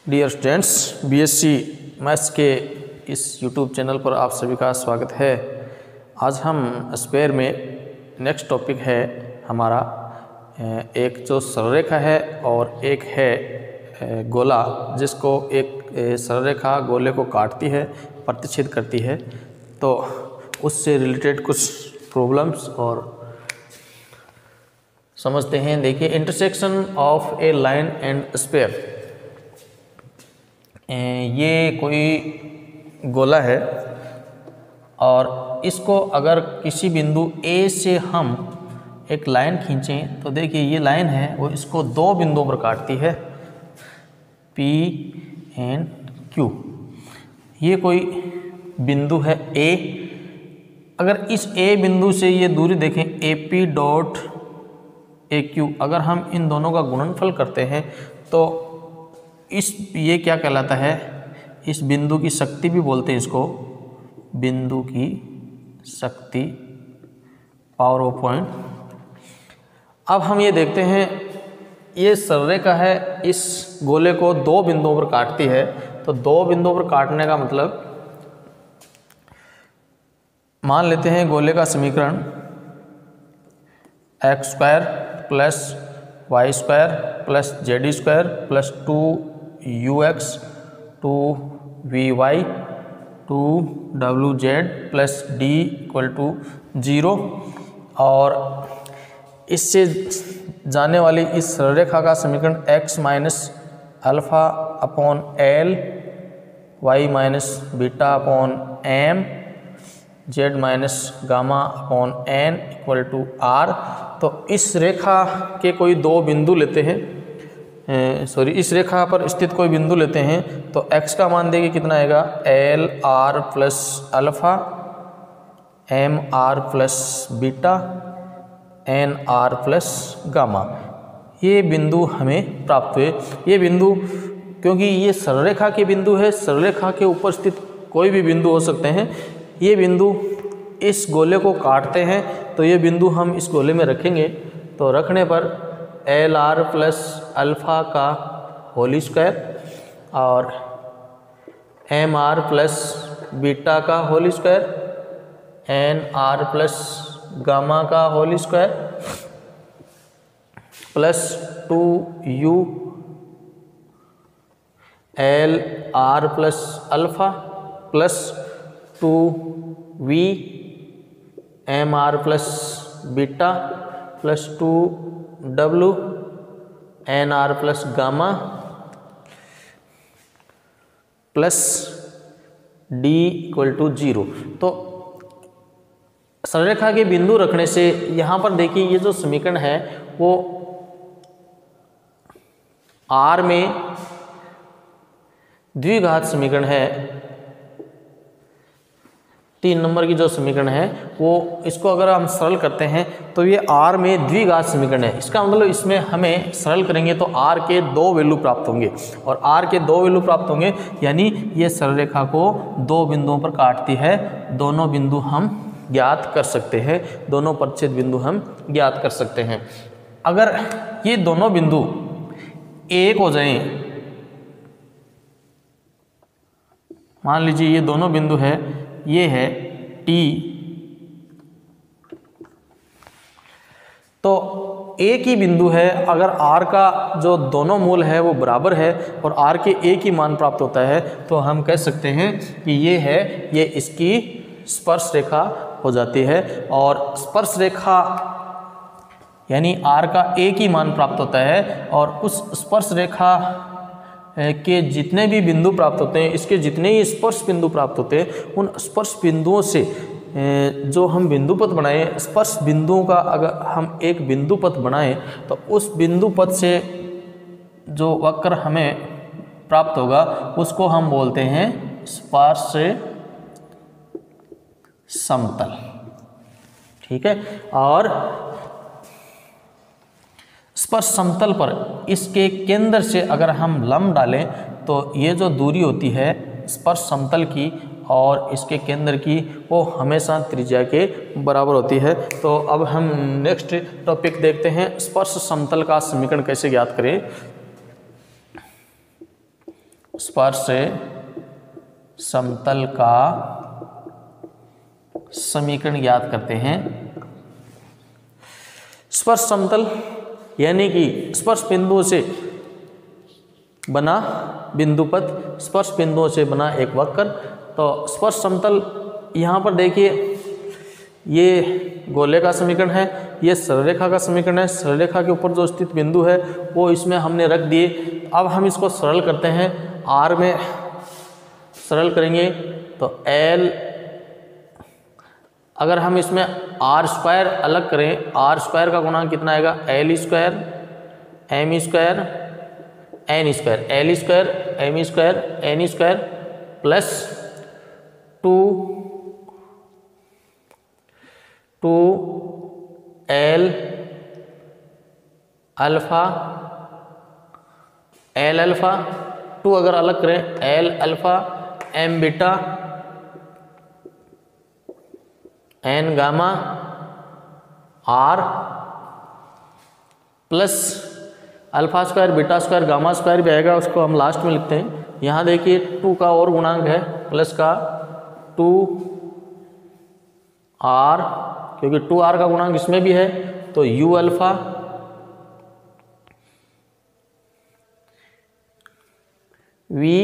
Dear students, BSc maths के इस YouTube channel पर आप सभी का स्वागत है। आज हम स्क्वायर में नेक्स्ट टॉपिक है हमारा एक जो सरलरेखा है और एक है गोला, जिसको एक सरलरेखा गोले को काटती है, प्रतिच्छेद करती है। तो उससे रिलेटेड कुछ प्रॉब्लम्स और समझते हैं। देखिए, intersection of A line and square. ये कोई गोला है और इसको अगर किसी बिंदु A से हम एक लाइन खींचें तो देखिए ये लाइन है वो इसको दो बिंदुओं पर काटती है, P एंड Q। ये कोई बिंदु है A। अगर इस A बिंदु से ये दूरी देखें AP डॉट AQ, अगर हम इन दोनों का गुणनफल करते हैं तो ये क्या कहलाता है, इस बिंदु की शक्ति भी बोलते हैं इसको, बिंदु की शक्ति, पावर ऑफ पॉइंट। अब हम ये देखते हैं, ये सरलरेखा है, इस गोले को दो बिंदुओं पर काटती है। तो दो बिंदुओं पर काटने का मतलब, मान लेते हैं गोले का समीकरण x square plus y square plus z square plus 2ux 2vy 2wz plus d equal to 0। और इससे जाने वाली इस सरलरेखा का समीकरण x minus alpha upon l, y minus beta upon m, z minus gamma upon n equal to r। तो इस रेखा के कोई दो बिंदु लेते हैं, इस रेखा पर स्थित कोई बिंदु लेते हैं तो x का मान देखिए कितना आएगा, l r plus alpha, m r plus beta, n r plus gamma. ये बिंदु हमें प्राप्त हुए। ये बिंदु, क्योंकि ये सरलरेखा के बिंदु है, सरलरेखा के ऊपर स्थित कोई भी बिंदु हो सकते हैं। ये बिंदु इस गोले को काटते हैं, तो ये बिंदु हम इस गोले में रखेंगे। तो रखने पर एल आर प्लस अल्फ़ा का होल स्क्वायर और एम आर प्लस बीटा का whole square, n r plus gamma का whole square plus 2u l r plus alpha plus 2v m r plus beta plus 2w n r plus gamma plus d equal to 0। तो सरलरेखा के बिंदु रखने से यहाँ पर देखिए ये जो समीकरण है वो R में द्विघात समीकरण है। 3 नंबर की जो समीकरण है वो, इसको अगर हम सरल करते हैं तो ये R में द्विघात समीकरण है। इसका मतलब इसमें हमें सरल करेंगे तो R के दो वैल्यू प्राप्त होंगे, और R के दो वैल्यू प्राप्त होंगे यानी ये सरलरेखा को दो बिंदुओं पर काटती है। दोनों बिंदु हम ज्ञात कर सकते हैं, दोनों प्रतिच्छेद बिंदु हम ज्ञात कर सकते हैं। अगर ये दोनों बिंदु एक हो जाएं, मान लीजिए ये दोनों बिंदु है, ये है T, तो एक ही बिंदु है। अगर R का जो दोनों मूल है वो बराबर है और R के एक ही मान प्राप्त होता है, तो हम कह सकते हैं कि ये है, ये इसकी स्पर्श रेखा हो जाती है। और स्पर्श रेखा यानी R का एक ही मान प्राप्त होता है, और उस स्पर्श रेखा के जितने भी बिंदु प्राप्त होते हैं, इसके जितने ही स्पर्श बिंदु प्राप्त होते हैं, उन स्पर्श बिंदुओं से जो हम बिंदु पथ बनाएं, स्पर्श बिंदुओं का अगर हम एक biंदु पथ बनाएं तो उस बिंदु पथ से जो वक्र हमें प्राप्त होगा उसको हम बोलते हैं स्पर्श समतल। ठीक है, और स्पर्श समतल पर इसके केंद्र से अगर हम लंब डालें तो ये जो दूरी होती है स्पर्श समतल की और इसके केंद्र की, वो हमेशा त्रिज्या के बराबर होती है। तो अब हम नेक्स्ट टॉपिक देखते हैं, स्पर्श समतल का समीकरण कैसे ज्ञात करें। स्पर्श समतल का समीकरण ज्ञात करते हैं। स्पर्श समतल यानी कि स्पर्श बिंदुओं से बना बिंदुपथ, स्पर्श बिंदुओं से बना एक वक्र। तो स्पर्श समतल यहाँ पर देखिए, ये गोले का समीकरण है, ये सरलरेखा का समीकरण है। सरलरेखा के ऊपर जो स्थित बिंदु है वो इसमें हमने रख दिए। अब हम इसको सरल करते हैं, आर में सरल करेंगे तो एल, अगर हम इसमें आर स्क्वायर अलग करें, आर स्क्वायर का गुणांक कितना आएगा, l square m square n square, l square m square n square plus 2 l alpha, l alpha 2 अगर अलग करें l alpha m beta n gamma r plus alpha square beta square gamma square भी आएगा, उसको हम last में लिखते हैं। यहाँ देखिए 2 का और गुणांक है प्लस का 2 आर, क्योंकि 2 आर का गुणांक इसमें भी है, तो u alpha v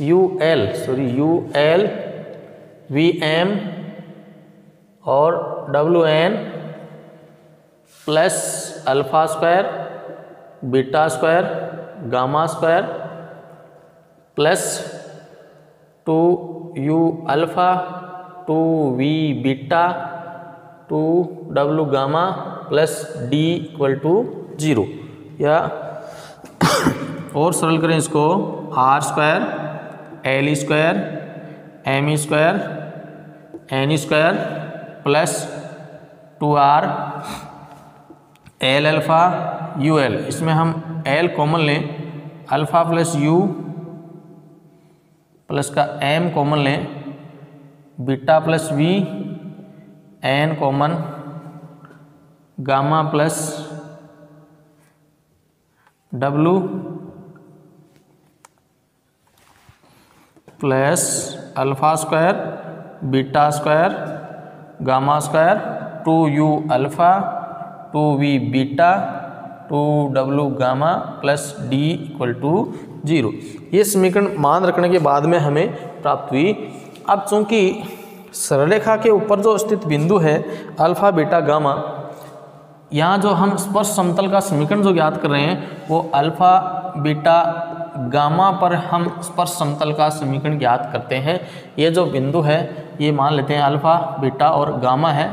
u l v m और डब्ल्यू n plus alpha square beta square gamma square plus 2 u alpha 2 v beta 2 डब्ल्यू gamma plus D equal to 0। या और सरल करें इसको, r square l square m square n square plus 2 r l alpha u l, इसमें हम l common लें, alpha plus u plus का एम कॉमन लें, beta plus v n common, gamma plus डब्लू plus alpha square beta square gamma square 2 u alpha 2 v beta 2 डब्लू gamma plus D equal to 0। ये समीकरण मान रखने के बाद में हमें प्राप्त हुई। अब चूंकि सरलरेखा के ऊपर जो स्थित बिंदु है अल्फा बीटा गामा, यहाँ जो हम स्पर्श समतल का समीकरण जो ज्ञात कर रहे हैं वो अल्फा बीटा गामा पर हम स्पर्श समतल का समीकरण ज्ञात करते हैं। ये जो बिंदु है ये मान लेते हैं अल्फा बीटा और गामा है,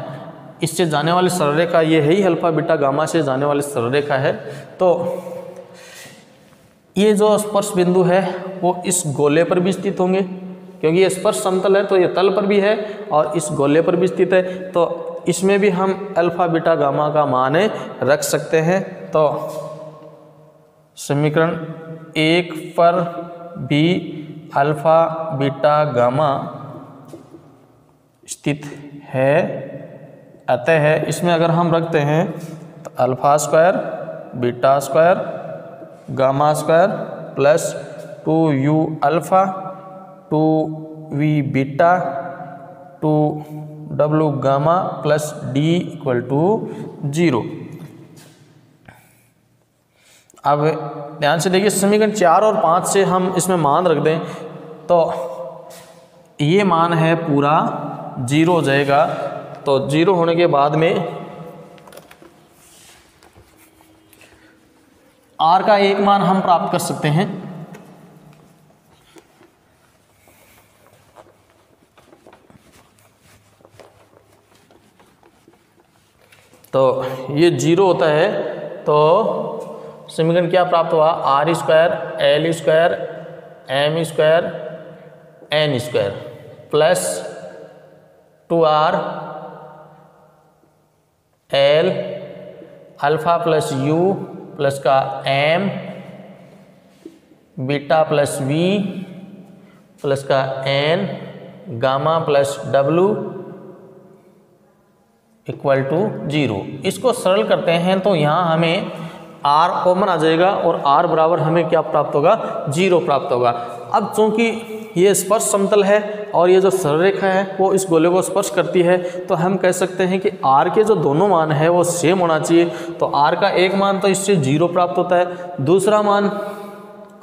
इससे जाने वाली सरलरेखा ये है ही अल्फा बीटा गामा से जाने वाली सरलरेखा है। तो ये जो स्पर्श बिंदु है वो इस गोले पर भी स्थित होंगे, क्योंकि ये स्पर्श समतल है तो ये तल पर भी है और इस गोले पर भी स्थित है, तो इसमें भी हम अल्फा बीटा गामा का मान रख सकते हैं। तो समीकरण 1 पर भी अल्फा बीटा गामा स्थित है, अतः है इसमें अगर हम रखते हैं तो alpha square beta square gamma square plus 2 u alpha 2 v beta 2 डब्लू gamma plus D equal to 0। अब ध्यान से देखिए, समीकरण 4 और 5 से हम इसमें मान रख दें तो ये मान है पूरा 0 हो जाएगा। तो 0 होने के बाद में r का एक मान हम प्राप्त कर सकते हैं। तो ये 0 होता है तो समीकरण क्या प्राप्त हुआ, r square l square m square n square plus 2r l alpha plus u plus का m beta plus v plus का एन गामा प्लस डब्लू इक्वल टू 0। इसको सरल करते हैं तो यहाँ हमें आर कॉमन आ जाएगा और आर बराबर हमें क्या प्राप्त होगा, 0 प्राप्त होगा। अब चूंकि ये स्पर्श समतल है और ये जो सरल रेखा है वो इस गोले को स्पर्श करती है, तो हम कह सकते हैं कि आर के जो दोनों मान है वो सेम होना चाहिए। तो आर का एक मान तो इससे 0 प्राप्त होता है, दूसरा मान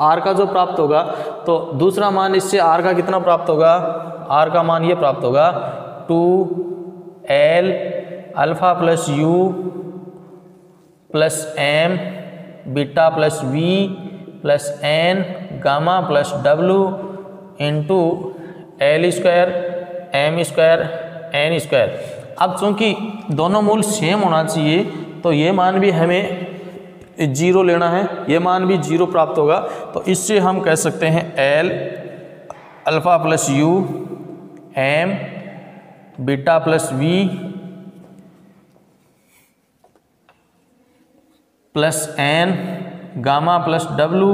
आर का जो प्राप्त होगा तो दूसरा मान इससे आर का कितना प्राप्त होगा, आर का मान ये प्राप्त होगा 2l alpha plus u plus m beta plus v plus n gamma plus डब्लू into l square m square n square. अब चूंकि दोनों मूल सेम होना चाहिए तो ये मान भी हमें 0 लेना है, ये मान भी 0 प्राप्त होगा। तो इससे हम कह सकते हैं l alpha plus u m beta plus v plus n gamma plus डब्लू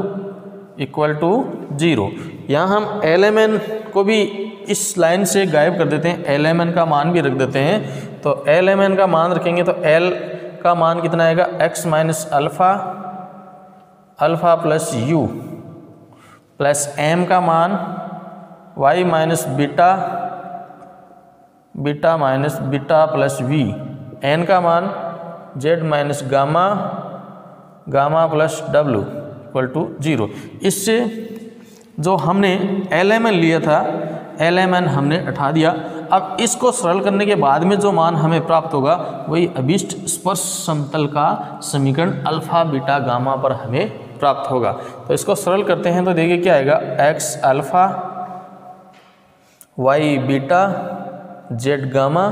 इक्वल टू 0। यहाँ हम एल एम एन को भी इस लाइन से गायब कर देते हैं, एल एम एन का मान भी रख देते हैं। तो एल एम एन का मान रखेंगे तो एल का मान कितना आएगा, x minus alpha alpha plus u plus m का मान y minus beta beta minus beta plus v, n का मान z minus gamma gamma plus w equal to 0। इससे जो हमने एल एम एन लिया था एल एम एन हमने हटा दिया। अब इसको सरल करने के बाद में जो मान हमें प्राप्त होगा वही अभीष्ट स्पर्श समतल का समीकरण अल्फा बीटा गामा पर हमें प्राप्त होगा। तो इसको सरल करते हैं तो देखिए क्या आएगा, x alpha y beta z gamma,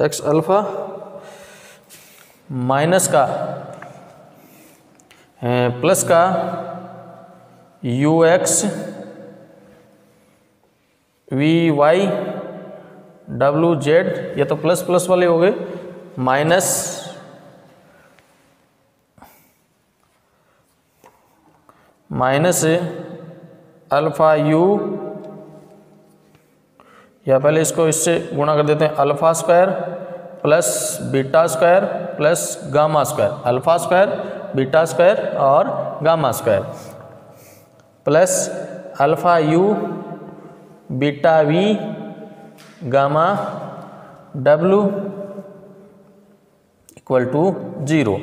x alpha minus का प्लस का यू एक्स वी वाई डब्लू जेड, ये तो प्लस प्लस वाले हो गए, माइनस माइनस अल्फा यू, या पहले इसको इससे गुणा कर देते हैं, alpha square plus beta square plus gamma square, alpha square beta square और gamma square plus alpha u beta v gamma डब्लू equal to 0।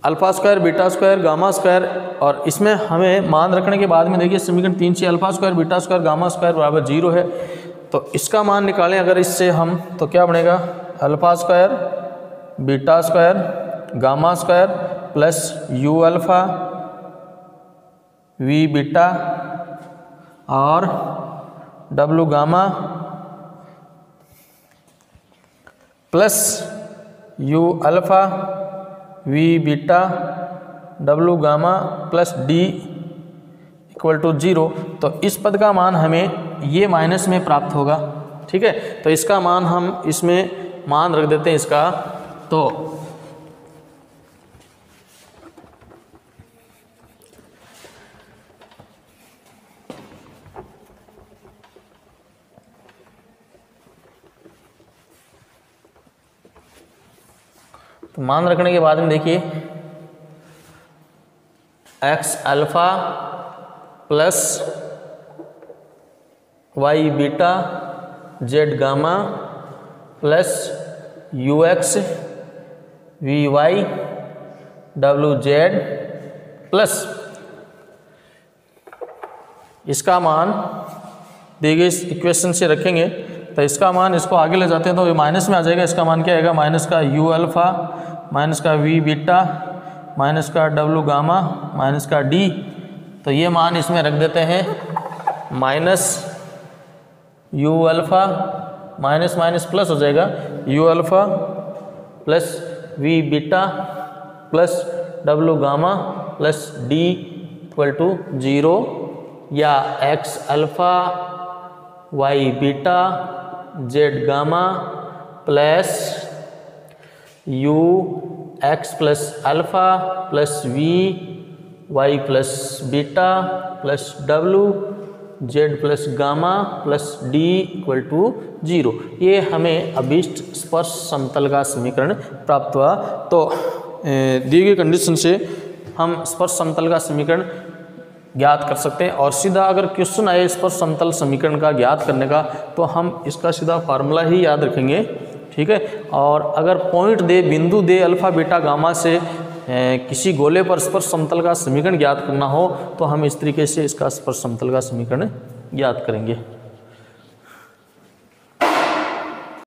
Alpha square beta square gamma square, और इसमें हमें मान रखने के बाद में देखिए समीकरण 3 से alpha square beta square gamma square बराबर 0 है। तो इसका मान निकालें अगर इससे हम, तो क्या बनेगा, alpha square beta square gamma square plus u alpha v beta और W gamma plus u alpha v beta W gamma plus D equal to 0। तो इस पद का मान हमें ये माइनस में प्राप्त होगा, ठीक है। तो इसका मान हम इसमें मान रख देते हैं इसका, तो मान रखने के बाद में देखिए x alpha plus y beta z gamma plus u x v y डब्लू जेड प्लस इसका मान देखिए इस इक्वेशन से रखेंगे तो इसका मान, इसको आगे ले जाते हैं तो ये माइनस में आ जाएगा। इसका मान क्या आएगा, माइनस का यू अल्फा माइनस का वी बीटा माइनस का डब्लू गामा माइनस का डी। तो ये मान इसमें रख देते हैं, minus u alpha minus minus plus हो जाएगा, u alpha plus v beta plus डब्लू gamma plus D equal to 0, या x alpha y beta z gamma plus u x plus alpha plus v y plus beta plus डब्लू z plus gamma plus D equal to 0। ये हमें अभीष्ट स्पर्श समतल का समीकरण प्राप्त हुआ। तो दी गई कंडीशन से हम स्पर्श समतल का समीकरण ज्ञात कर सकते हैं। और सीधा अगर क्वेश्चन आए स्पर्श समतल समीकरण का ज्ञात करने का तो हम इसका सीधा फार्मूला ही याद रखेंगे, ठीक है। और अगर पॉइंट दे, बिंदु दे अल्फा बीटा गामा से किसी गोले पर स्पर्श समतल का समीकरण ज्ञात करना हो तो हम इस तरीके से इसका स्पर्श समतल का समीकरण ज्ञात करेंगे।